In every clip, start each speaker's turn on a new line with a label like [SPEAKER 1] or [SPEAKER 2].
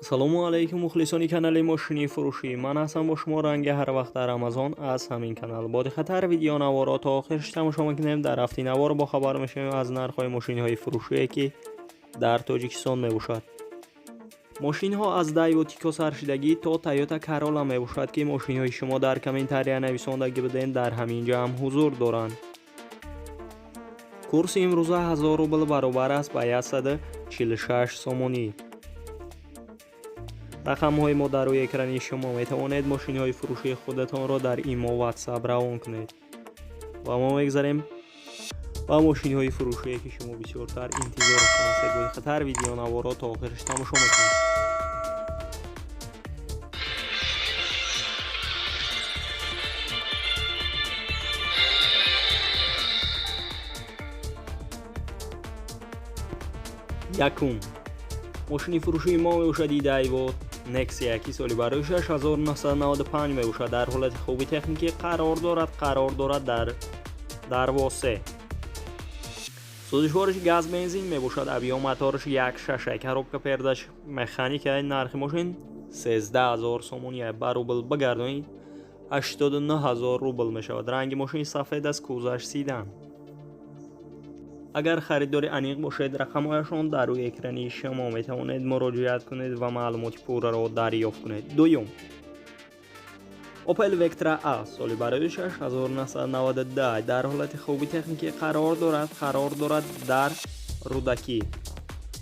[SPEAKER 1] салому алайкум мухлисони канали мошини фурӯшӣ. Ман ҳастам бо шумо ранги ҳар вақт дар Амазон аз ҳамин канал. Бо дихатар видеонаворо то охирш тамошо мекунем. Дар ҳафтаи навор бо хабар мешавем аз нархҳои мошинҳои фурӯшие ки дар Тоҷикистон мебошад. мошинҳо аз Daewoo Tico саршидагӣ то Toyota Corolla мебошад ки мошинҳои шумо дар комментария нависондагӣ будем дар ҳамин ҷо ҳам ҳузур доранд. курси имрӯза 1000 рубл баробар аст ба 146 сомонӣ. рақамҳои мо дар рӯи экрани шумо. метавонед мошинҳои фурӯшии худатонро дар имо WhatsApp равон кунед. ва мо мегзарем ба мошинҳои фурӯшие ки шумо бисёртар интизорашон ҳастед. бо дихатар видеонаворо то охирш тамошо мекунед. якум мошини фурӯшии мо мебошад Daewoo Nexia ки соли барои 6995 мебошад. дар ҳолати хуби техникӣ қарор дорад дар восе. сӯзишвориш газ бензин мебошад. объем моториш 1.6, коробка передач механика. нархи мошин 13000 сомония. ба рубл бигардонид 89000 рубл мешавад. ранги мошин сафед аст. кузаш сидан. агар харидори аниқ бошед, рақамҳояшон дар рӯи экрани шумо. метавонед муроҷиат кунед ва маълумоти пурраро дарёфт кунед. дуюм Opel Vectra A соли барои 6992 дар ҳолати хуби техникӣ қарор дорад дар рудакӣ.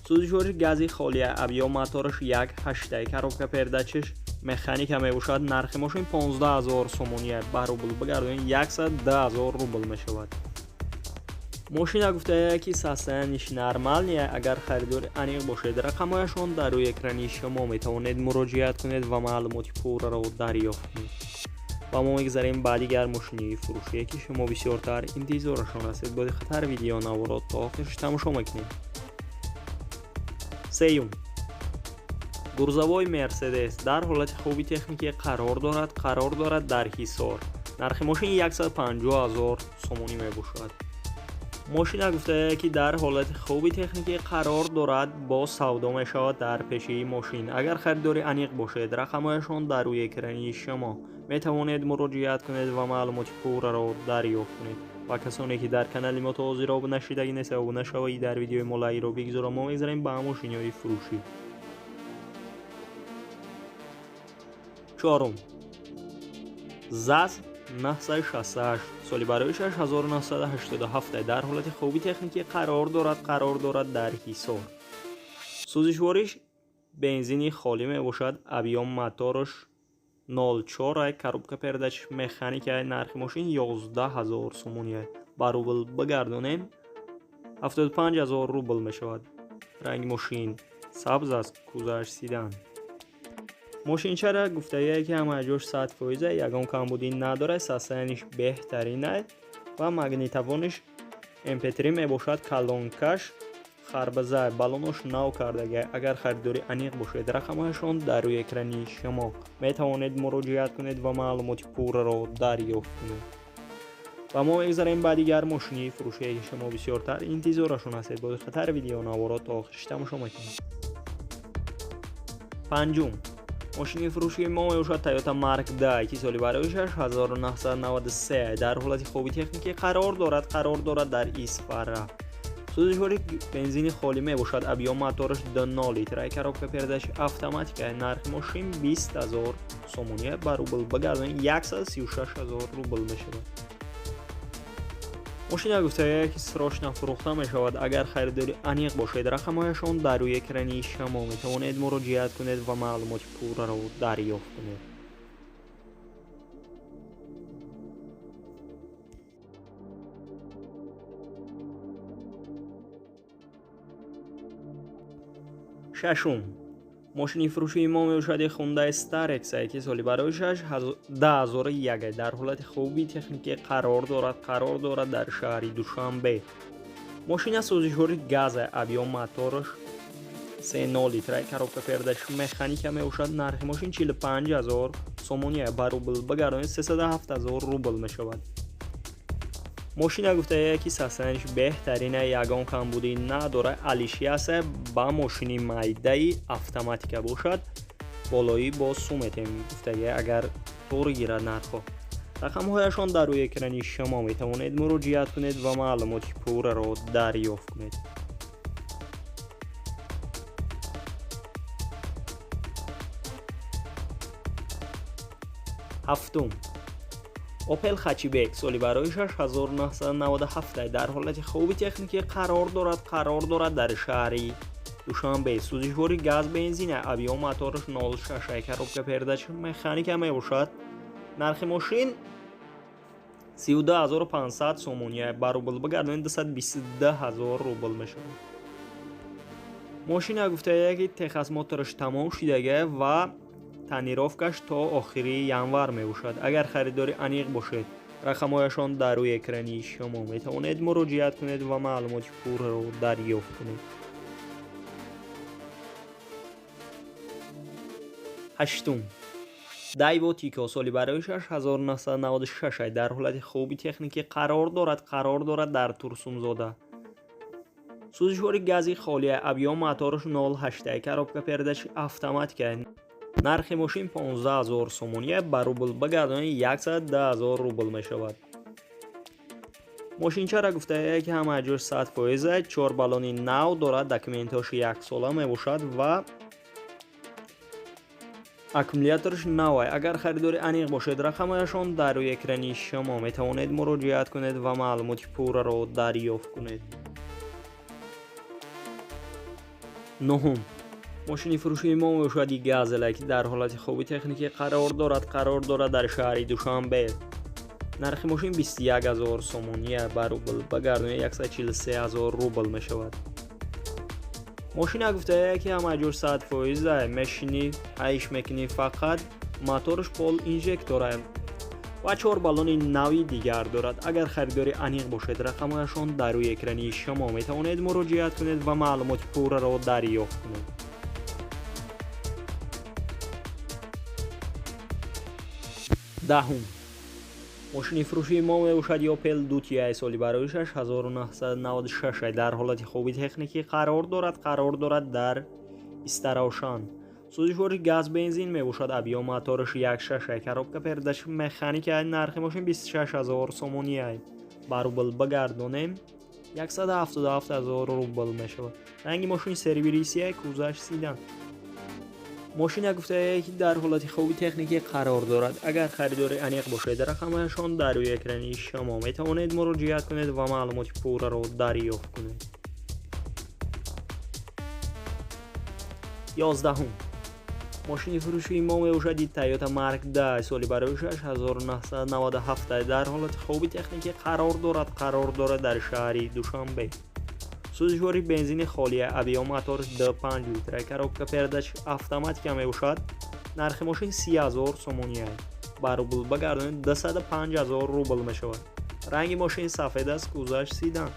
[SPEAKER 1] сӯзишвориш гази холия. объем моториш 1.8, коробка передачиш механика мебошад. нархи мошин 15000 сомония. ба рубл бигардонид 100000 рубл мешавад. мошина гуфтая ки состояниш нормалния. агар харидори аниқ бошед, рақамҳояшон дар рӯи экрани шумо. метавонед муроҷиат кунед ва маълумоти пурраро дарёфт кунед. ва мо мегзарем ба дигар мошини фурӯшие ки шумо бисёртар интизорашон ҳастед. бо дихатар видеонаворо то охирш тамошо мекунед. сеюм гурзавои Mercedes дар ҳолати хуби техникӣ қарор дорад дар ҳисор. нархи мошин 150000 сомонӣ мебошад. мошина гуфтая ки дар ҳолати хуби техникӣ қарор дорад. бо савдо мешавад дар пешии мошин. агар харидори аниқ бошед, рақамҳояшон дар рӯи экрани шумо. метавонед муроҷиат кунед ва маълумоти пурраро дарёфт кунед. ва касоне ки дар канали мо то ҳозир обуна шидагӣ нест, обуна шавед. дар видеои мо лайкро бигзора. мо мегзарем ба мошинҳои фурӯшӣ. чорум ZAZ 968 соли барои 6987 дар ҳолати хуби техникӣ қарор дорад дар ҳисор. сӯзишвориш бензини холӣ мебошад. объем моториш 0.4, коробка передач механика. нархи мошин 11000 сомония. ба рубл бигардонем 75000 рубл мешавад. ранги мошин сабз аст. кузаш сидан. мошинчара гуфтая ки ҳамаи ҷош 100%, ягон камбудӣ надорад. состояниш беҳтарина ва магнитофониш MP3 мебошад. калонкаш харбаза. балонош нав кардага. агар харидори аниқ бошед, рақамҳояшон дар рӯи экрани шумо. метавонед муроҷиат кунед ва маълумоти пурраро дарёфт кунед. ва мо мегзарем ба дигар мошини фурӯшие ки шумо бисёртар интизорашон ҳастед. бо дихатар видеонаворо то охирш тамошо мекунед. панҷум мошини фурӯшии мо мебошад Toyota Mark II ки соли барои 6993 дар ҳолати хуби техникӣ қарор дорад дар Isfara. сӯзишвори бензини холӣ мебошад. объем моториш 2.0 литр, коробка передач автоматика. нархи мошин 20000 сомония. ба рубл бигардонид 136000 рубл мешавад. мошина гуфтая ки срочно фурӯхта мешавад. агар харидори аниқ бошед, рақамҳояшон дар рӯи экрани шумо. метавонед муроҷиат кунед ва маълумоти пурраро дарёфт кунед. шашум мошини фурӯшии мо мебошад Hyundai Starex ки соли барои 10001 дар ҳолати хуби техникӣ қарор дорад дар шаҳри Душанбе. мошина сӯзишвори газа. объем моториш 3.0 литр, коробка передач механика мебошад. нархи мошин 45000 сомония. ба рубл бигардонид 307000 рубл мешавад. ماشین گفته که ساسنش بهترین یگان کمبودی نداره علیشی است با ماشینی مایده‌ای اتوماتیک باشد بالایی با سومت گفته اگر طور گیرد نرخو رقم هایشان در روی اکران شما می توانید مراجعه کنید و معلومات پورا را دریافت کنید. هفتم اوپل هچبک سالی برای 6997 در حالت خوبی تکنیکی قرار دارد در شهری دوشنبه. سوزشواری گاز بنزین ابیو موتورش 0.6 коробка передач مکانیک می باشد. نرخ ماشین 32500 سومونیه با روبل بگردونید 222000 روبل میشه. ماشین گفته که تخص موتورش تمام شده و تنیروفکش تا آخری ینوار می باشد. اگر خریداری انیق باشید رقمهایشان در روی اکرانی شما می توانید مراجعه کنید و معلومات پور رو دریافت کنید. هشتم دایو تیکو سالی برای 6996 در حالت خوبی تکنیکی قرار دارد در ترسوم زاده. سوزشواری گازی خالی ابیو موتورش 0.8 коробка передач اتوماتیک. نرخ ماشین 15000 سومونیه با روبل بگردانید 110000 روبل می شود. ماشین چرا گفته که همه جور 100% 4 بالونی نو دارد دکومنتاش 1 ساله می باشد و اکومولاتورش نوه. اگر خریداری انیق باشد رقمهایشان در روی اکرانی شما می توانید مراجعه کنید و معلومات پورا را دریافت کنید. نهم ماشین فروشی ما موشادی گازلک در حالت خوبی تکنیکی قرار دارد در شهری دوشنبه. نرخ ماشین 21000 سومونیه با روبل بگردونید 143000 روبل می شود. ماشین گفته که همه جور 100% ماشینی 8 مکنی فقط موتورش پول اینژکتوره و 4 بالون نوی دیگر دارد. اگر خریداری انیق باشد رقمهایشان در روی اکرانی شما می توانید مراجعه کنید و معلومات پورا را دریافت کنید. دهم ماشین فروشی ما می باشد اوپل دوتی سالی برای 6996 در حالت خوبی تکنیکی قرار دارد در استراوشان. سوزشواری گاز بنزین می باشد ابیو موتورش 1.6 коробка передач مکانیک. نرخ ماشین 26000 سومونیه با روبل بگردونیم 177000 روبل می شود. رنگ ماشین سربیریسیه کوزش سیدن. ماشین گفته که در حالت خوبی تکنیکی قرار دارد. اگر خریداری انیق باشد رقمهایشان در روی اکرانی شما می توانید مراجعه کنید و معلومات پورا را دریافت کنید. 11 ماشین فروشی ما می باشد تویوتا مارک 10 سالی برای 6997 در حالت خوبی تکنیکی قرار دارد در شهری دوشنبه. سوزشواری بنزین خالی ابیو موتورش 5 لیتر коробка передач اتوماتیک می باشد. نرخ ماشین 30000 سومونیه با روبل بگردونید 205000 روبل می شود. رنگ ماشین سفید است کوزش سیدن.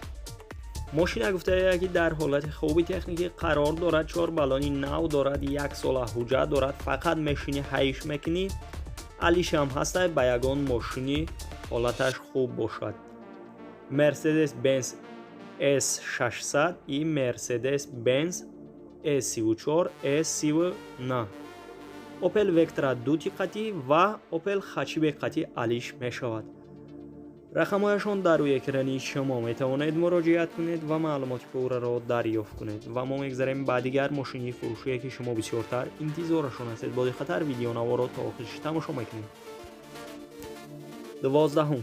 [SPEAKER 1] ماشین گفته که در حالت خوبی تکنیکی قرار دارد 4 بالونی نو دارد 1 سال حجت دارد فقط ماشین 8 مکنی علیش هم هست با یگان ماشینی حالتش خوب باشد. مرسدس بنز S600 і Mercedes-Benz E34 E39 اوپل وکترا دوتی قطعی و اوپل هچبک قطعی علیش می شود. رقمهایشان در روی اکرانی شما می توانید مراجعه کنید و معلومات پورا را دریافت کنید و ما میگذاریم بعد دیگر ماشینی فروشی که شما بسیارتر انتظارشان هستید با خطر ویدیو نوار را تا آخرش تماشا میکنید. 12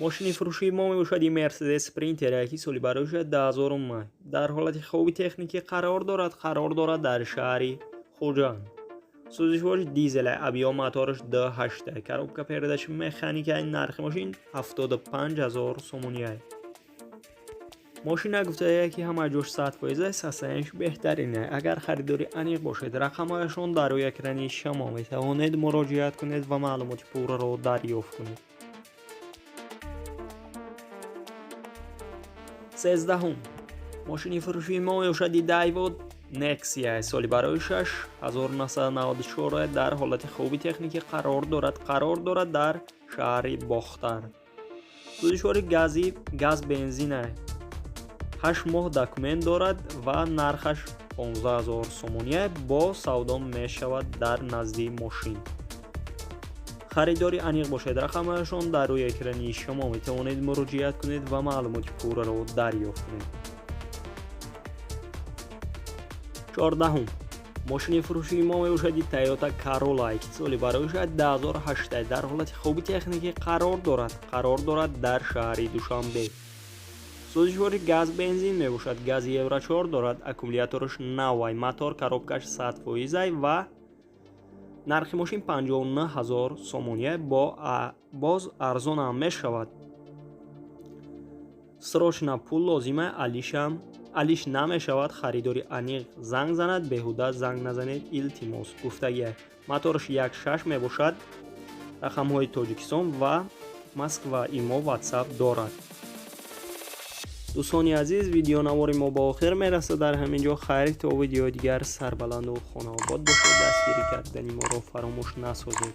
[SPEAKER 1] ماشین فروشی ما می باشد مرسدس اسپرینتر که سالی برایش 10000 ماه در حالت خوبی تکنیکی قرار دارد در شهری خوجان. سوزشواری دیزل ابیو موتورش 2.8 коробка передач مکانیک. نرخ ماشین 75000 سومونیه. ماشین گفته که همه جور 100% ساسنش بهترینه. اگر خریداری انیق باشد رقمهایشان در روی اکرانی شما می توانید مراجعه کنید و معلومات پورا را دریافت کنید. 13 ماشین فروشی ما یوشدی دایو نکسیا سالی برای 6994 در حالت خوبی تکنیکی قرار دارد در شهر باختر. сӯзишвори газ бензин 8 моҳ документ дорад ва нархаш 15 000 сомония бо савдо мешавад дар назди мошин. харидори аниқ бошед. рақамашон дар рӯи экрани шумо метавонед муроҷиат кунед ва маълумоти пурраро дарёфт кунед. 14. мошини фурӯшии мо мебошад Toyota Corolla. соли бароишад 2018 дар ҳолати хуби техникӣ қарор дорад дар шаҳри Душанбе. сӯзишвори газ бензин мебошад. гази евро 4 дорад. аккумулятораш навай. мотор коробкаш 100% ва нархи мошин 59 000 сомония боз арзон ҳам мешавад. срочна пул лозима алиш намешавад. харидори аниқ занг занад. беҳуда занг назанед илтимос. гуфтагия мотораш 1.6 мебошад. рақамҳои Тоҷикистон ва Москва имо WhatsApp дорад. дӯстони азиз, видеонавори мо ба охир мерасад. дар ҳамин ҷо хайр то видеои дигар сарбаланду хонаобод бошед. дастгирӣ кардани моро фаромӯш насозед.